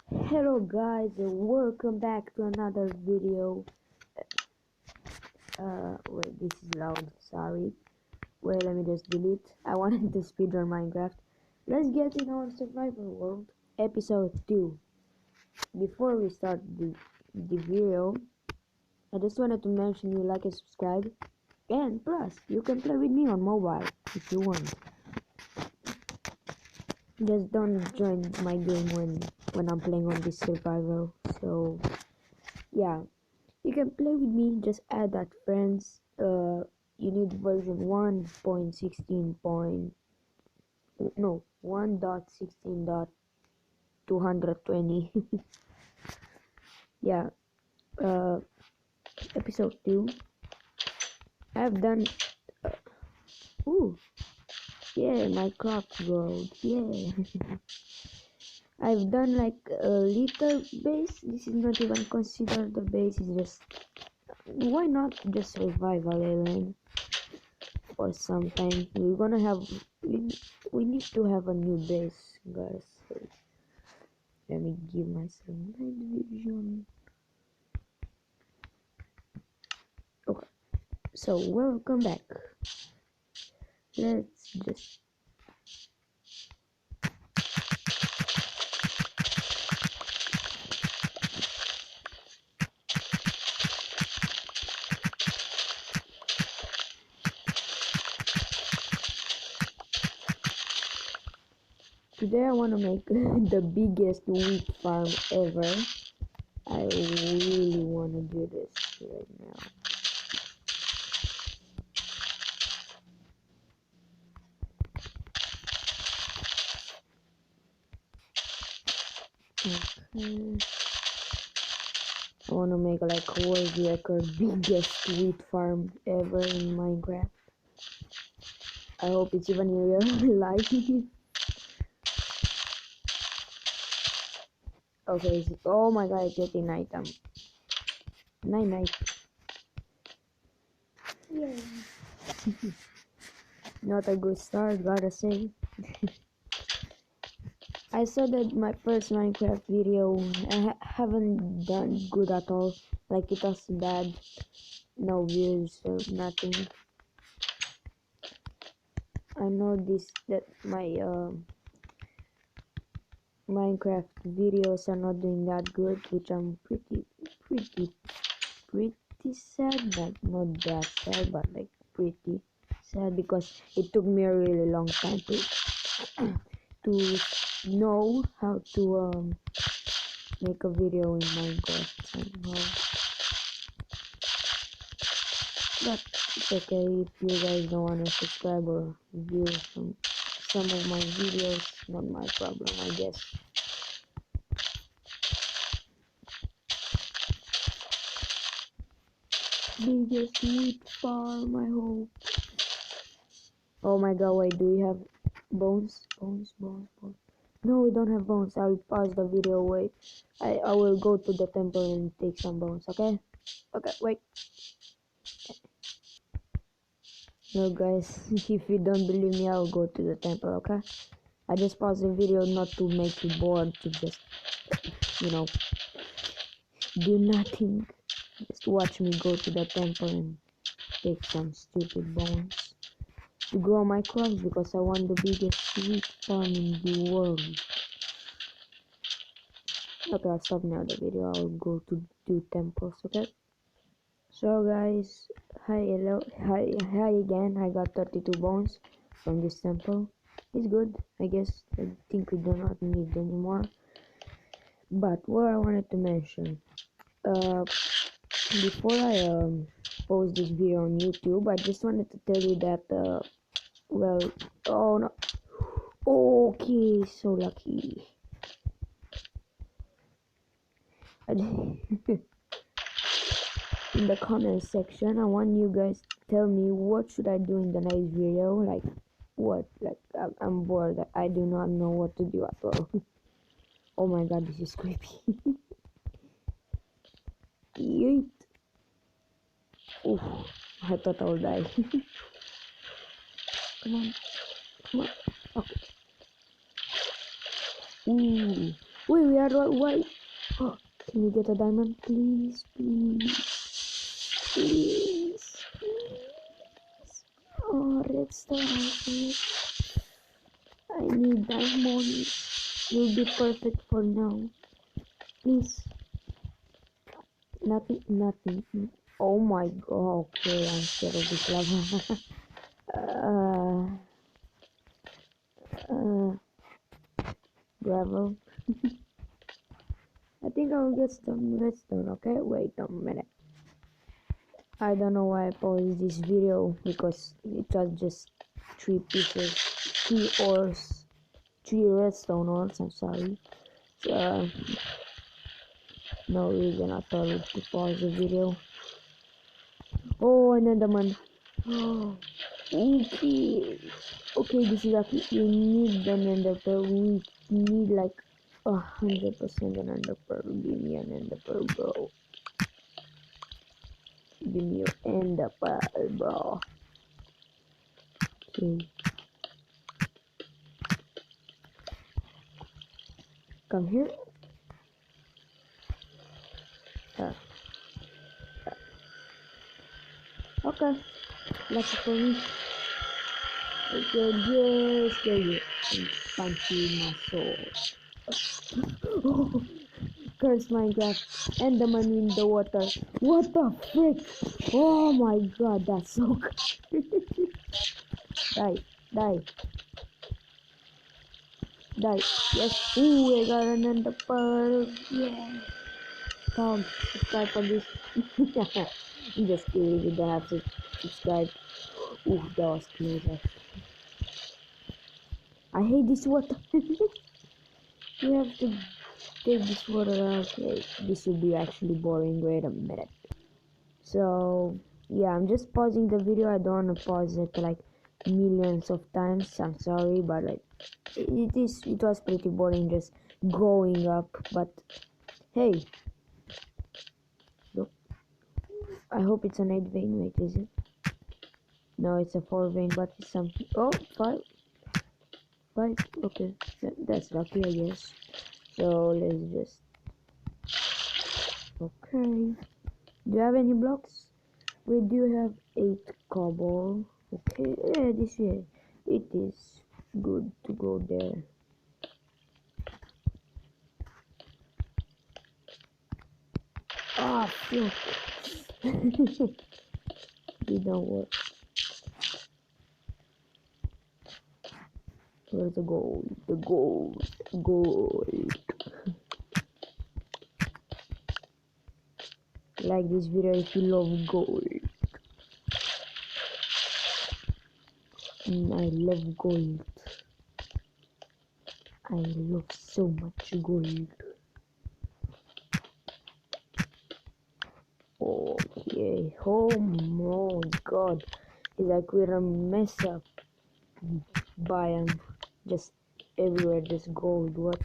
Hello guys and welcome back to another video. Wait, this is loud, sorry. Wait, let me just delete. I wanted to speedrun Minecraft. Let's get in our survival world, episode 2. Before we start the video, I just wanted to mention you like and subscribe. And plus, you can play with me on mobile if you want. Just don't join my game when I'm playing on this survival. So yeah, you can play with me. Just add that friends. You need version 1.16 no 1.16.220. Yeah. uh Episode 2. I've done ooh yeah, my crops gold, yeah. I've done like a little base. This is not even considered the base. It's just, why not just survival island for some time. We're gonna have we need to have a new base, guys. So let me give myself night vision. Okay, so welcome back. Let's just today I want to make the biggest wheat farm ever. I really want to do this right now. Okay. I want to make like a world record biggest wheat farm ever in Minecraft. I hope it's even in real life. Okay, oh my god, it's getting nighttime. Night. Yeah. Not a good start, gotta say. I saw that my first Minecraft video, I haven't done good at all. Like, it was bad. No views or nothing. I know that my Minecraft videos are not doing that good, which I'm pretty sad. Like, not that sad, but like pretty sad, because it took me a really long time to know how to make a video in Minecraft somehow. But it's okay if you guys don't want to subscribe or view some of my videos. Not my problem, I guess. Biggest wheat farm, I hope. Oh my god, wait, do we have bones? Bones. No, we don't have bones. I'll pause the video. Wait, I will go to the temple and take some bones. Okay, wait. No, guys, if you don't believe me, I'll go to the temple. Okay, I just paused the video not to make you bored, to just, you know, do nothing. Just watch me go to the temple and take some stupid bones to grow my crops, because I want the biggest wheat farm in the world. Okay, I'll stop now the video. I'll go to do temples. Okay, so guys, hi again. I got 32 bones from this temple. It's good, I guess. I think we do not need anymore. But what I wanted to mention, before I post this video on YouTube, I just wanted to tell you that well, oh no, okay, so lucky. In the comment section, I want you guys to tell me what should I do in the next video. Like, what? Like, I'm bored. I do not know what to do at all. Oh my god, this is creepy. Yeet. Oof, I thought I would die. Come on. Okay. Ooh. Wait, we are why? Oh, can we get a diamond, please, please, please, please? Oh, redstone. I need diamonds. Will be perfect for now. Please. Nothing, nothing. Oh my god. Okay, I'm scared of this lava. Gravel. I think I'll get some redstone. Okay, wait a minute. I don't know why I paused this video because it was just 3 pieces, 3 ores, 3 redstone ores. I'm sorry. So, no reason at all to pause the video. Oh, another one. Oh, okay. Okay, this is actually, we need an ender pearl. We need like 100% an ender pearl. Give me an ender pearl, bro. Give me your ender pearl, bro. Okay. Come here. Okay. Lucky for me. Okay, just get it. And punch you in my sword. Oh, curse Minecraft. Enderman in the water. What the frick? Oh my god, that's so good. Die, die, die. Yes. Ooh, I got an ender pearl. Yeah. Tom, subscribe for this. I'm just kidding, you don't have to subscribe. Ooh, that was close. I hate this water. You have to take this water out. Okay, this will be actually boring. Wait a minute. So, yeah, I'm just pausing the video. I don't want to pause it like millions of times. I'm sorry, but like, it was pretty boring just growing up. But hey, look, I hope it's an 8 vein. Wait, is it? No, it's a 4 vein, but it's something. Oh, 5. 5. Okay, that's lucky, I guess. So let's just. Okay. Do you have any blocks? We do have 8 cobble. Okay, yeah, this way. It is good to go there. Ah, fuck. It don't work. Where's the gold? The gold. Gold. Like this video if you love gold. I love gold. I love so much gold. Okay. Oh my god. It's like we're a mess up biome. Just everywhere just gold. What?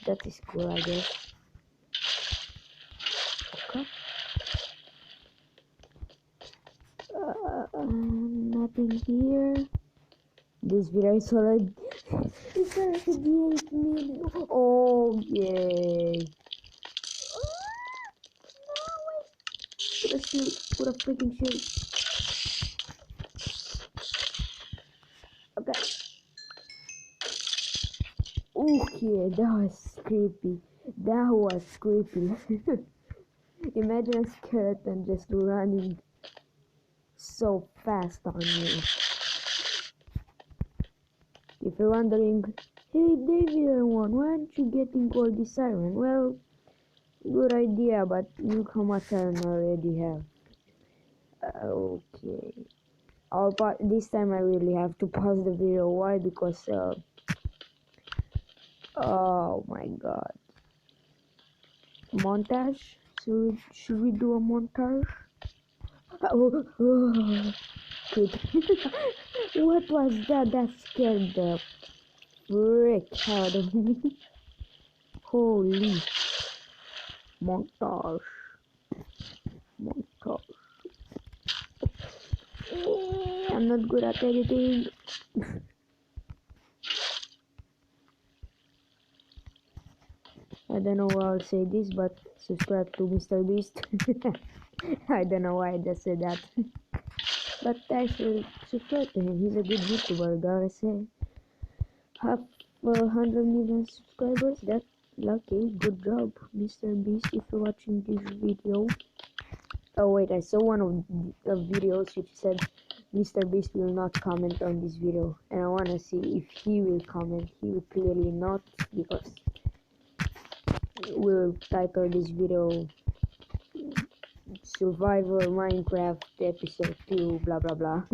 That is cool, I guess. Okay. Nothing here. This video is already it's already 8 minutes. Oh yay! No wait. Put a shield. Put a freaking shield. Okay. Okay, that was creepy. That was creepy. Imagine a skeleton just running so fast on you. If you're wondering, hey David, why aren't you getting gold this siren? Well, good idea, but newcomer siren already have. Okay. This time I really have to pause the video. Why? Because oh my god. Montage? Should we do a montage? Oh, oh. What was that? That scared the frick out of me. Holy montage. Montage. I'm not good at editing. I don't know why I'll say this, but subscribe to Mr. Beast. I don't know why I just said that. But actually, subscribe to him. He's a good YouTuber, gotta say. Half 100 million subscribers. That's lucky. Good job, Mr. Beast, if you're watching this video. Oh wait, I saw one of the videos which said Mr. Beast will not comment on this video, and I wanna see if he will comment. He will clearly not, because we'll title this video Survivor Minecraft episode 2 blah blah blah.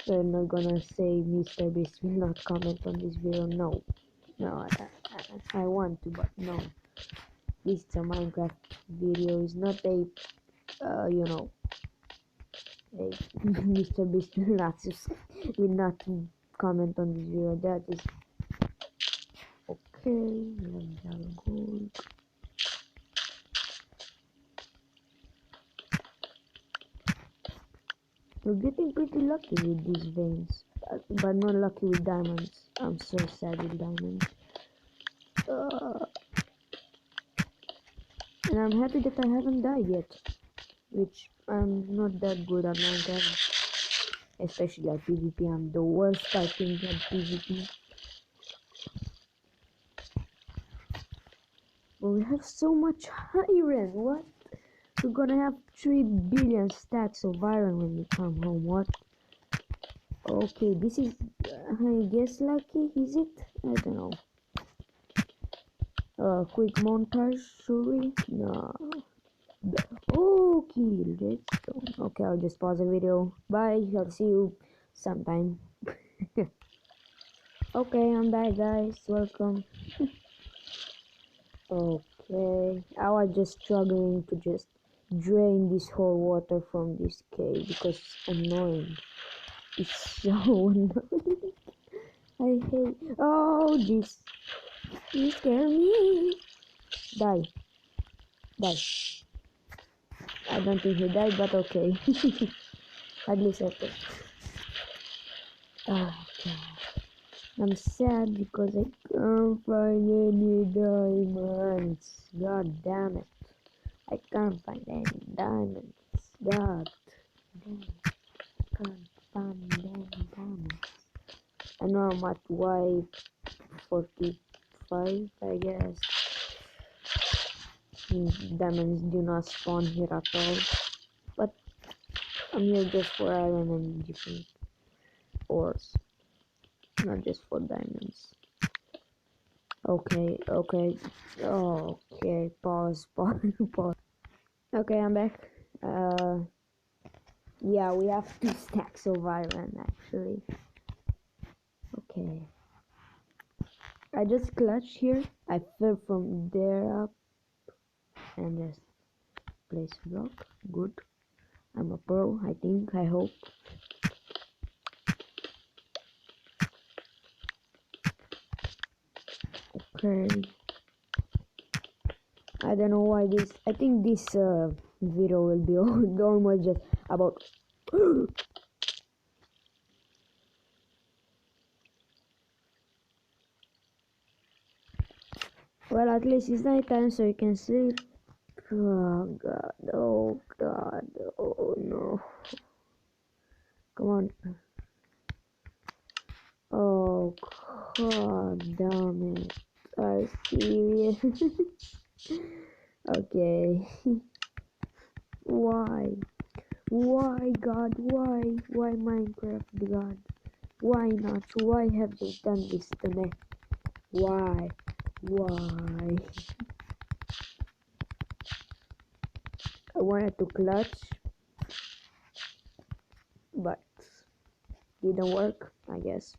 We're not gonna say Mr. Beast will not comment on this video. No, I want to, but no. This is a Minecraft video. It's not a you know, a Mr. Beast will not comment on this video. That is okay. Gold. We're getting pretty lucky with these veins, but not lucky with diamonds. I'm so sad with diamonds. And I'm happy that I haven't died yet, which I'm not that good at Minecraft, especially at PvP. I'm the worst, I think, at PvP. But we have so much iron. What? We're gonna have 3 billion stacks of iron when we come home. What? Okay, this is, I guess, lucky, is it? I don't know. Quick montage, surely? No. Okay, redstone. Okay, I'll just pause the video. Bye, I'll see you sometime. Okay, I'm back, guys. Welcome. Okay, I was just struggling to just drain this whole water from this cave because it's annoying. It's so annoying. I hate. Oh, this. You scare me. Die. I don't think he died, but okay. At least I think. Oh, God. I'm sad because I can't find any diamonds. God damn it. I can't find any diamonds. God damn it. I can't find any diamonds. I know I'm at Y45, I guess. Diamonds do not spawn here at all. But I'm here just for iron and different ores. Not just for diamonds. Okay. Pause. Okay, I'm back. Yeah, we have 2 stacks of iron actually. Okay. I just clutched here. I fell from there up and just place block. Good. I'm a pro, I think, I hope. Okay. I don't know why this. I think this video will be almost just about. Well, at least it's night time, so you can sleep. Oh god! Oh god! Oh no! Come on! Oh god! Damn it! Are you serious? Okay. Why? Why, God? Why Minecraft, God? Why not? Why have you done this to me? Why? I wanted to clutch, but didn't work, I guess.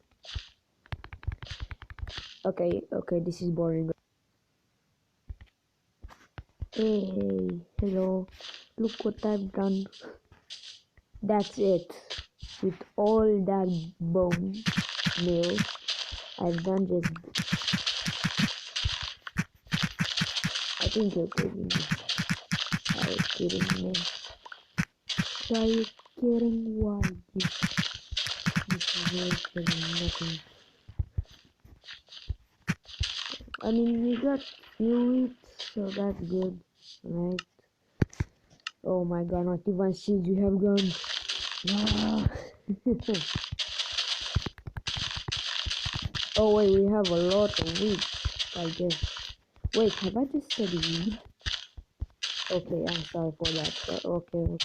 Okay, this is boring. Hey, hello. Look what I've done. That's it. With all that bone meal, I've done just. I think you're kidding me. Are you kidding me? Are you kidding? Why this is really nothing. I mean, we got few weeks, so that's good, right? Oh my god, not even seeds we have gone. Wow. Oh wait, we have a lot of wheat, I guess. Wait, have I just said wheat? Okay, I'm sorry for that. Okay.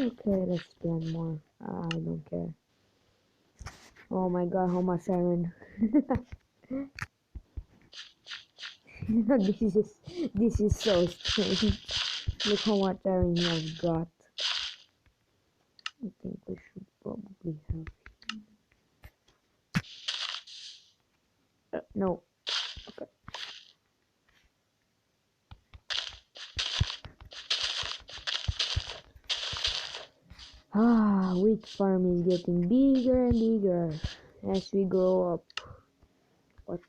Okay, let's plant more. I don't care. Oh my god, how much iron. this is so strange. Look how much iron you have got. I think we should probably have no. Okay. Wheat farm is getting bigger and bigger as we grow up. What?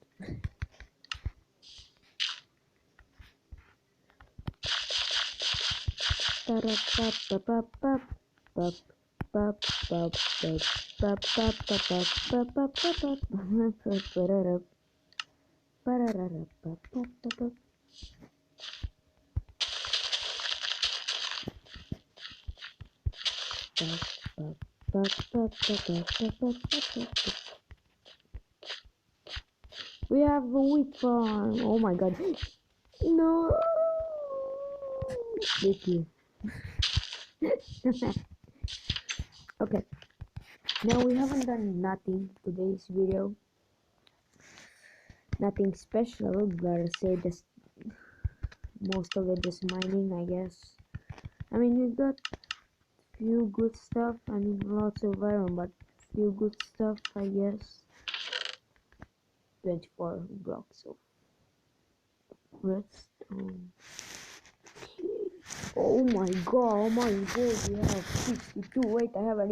We have a wheat farm. Oh my god. No. Thank you. Okay. Now we haven't done nothing today's video. Nothing special, but I say just most of it just mining, I guess. I mean, we got few good stuff. I mean, lots of iron, but few good stuff, I guess. 24 blocks of redstone. Oh my god, we have 62. Wait, I haven't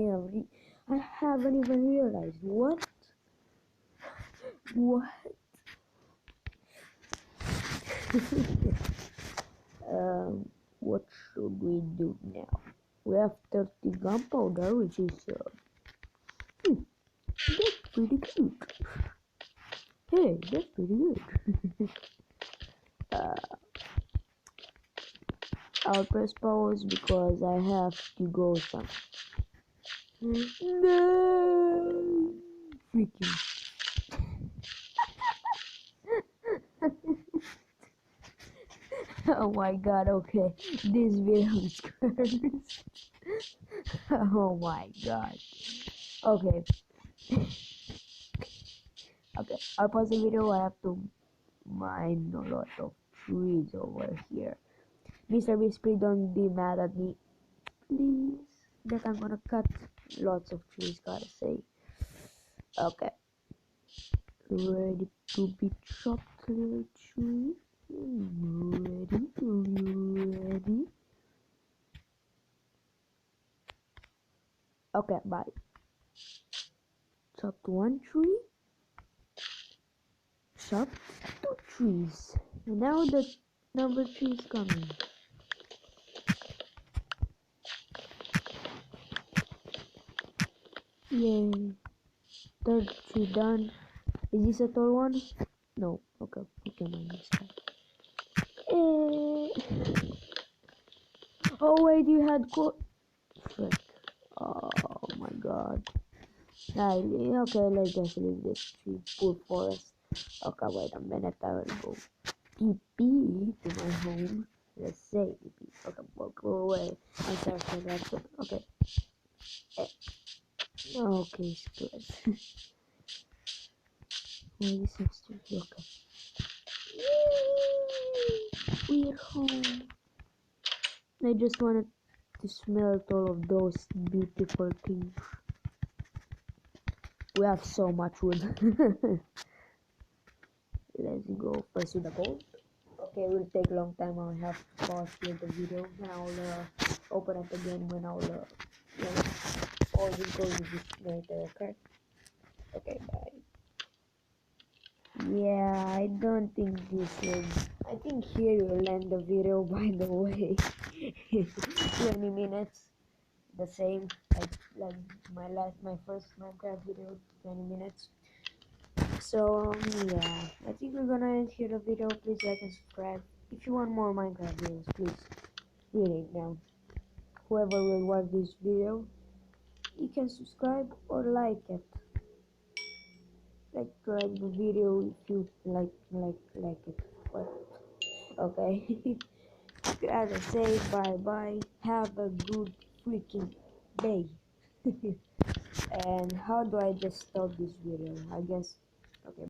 even realized. What? What should we do now? We have 30 gunpowder, which is that's pretty good. Hey, that's pretty good. I'll press pause because I have to go some. No, freaking. Oh my god, okay, this video is cursed. Oh my god. Okay. Okay, I'll pause the video. I have to mine a lot of trees over here. Mr. Beast, please don't be mad at me. Please. That I'm gonna cut lots of trees, gotta say. Okay. Ready to be chopped, little tree? Ready? Are you ready? Okay, bye. Chopped one tree. Chopped two trees. And now the number 3 is coming. Yay. Third tree done. Is this a tall one? No. Okay, mine this time. Oh wait, you had frick. Oh my god. Okay, let's just leave this tree full forest. Okay, wait a minute, I will go TP to my home. Let's say TP. Okay, well, go away. I'm sorry for that. Okay. Okay, it's good. Where is this tree? Okay. We're home. I just wanted to smell all of those beautiful things. We have so much wood. Let's go pursue the gold. Okay, it will take a long time. I'll have to pause here the video and I'll open it again when all the gold is later. Okay. Okay, bye. Yeah, I don't think this will. I think here will end the video. By the way, 20 minutes. the same like my first Minecraft video, 20 minutes. So yeah, I think we're gonna end here the video. Please like and subscribe. If you want more Minecraft videos, please read it down. Whoever will watch this video, you can subscribe or like it. Like the video if you like it. But okay. As I say, bye bye. Have a good freaking day. And how do I just stop this video? I guess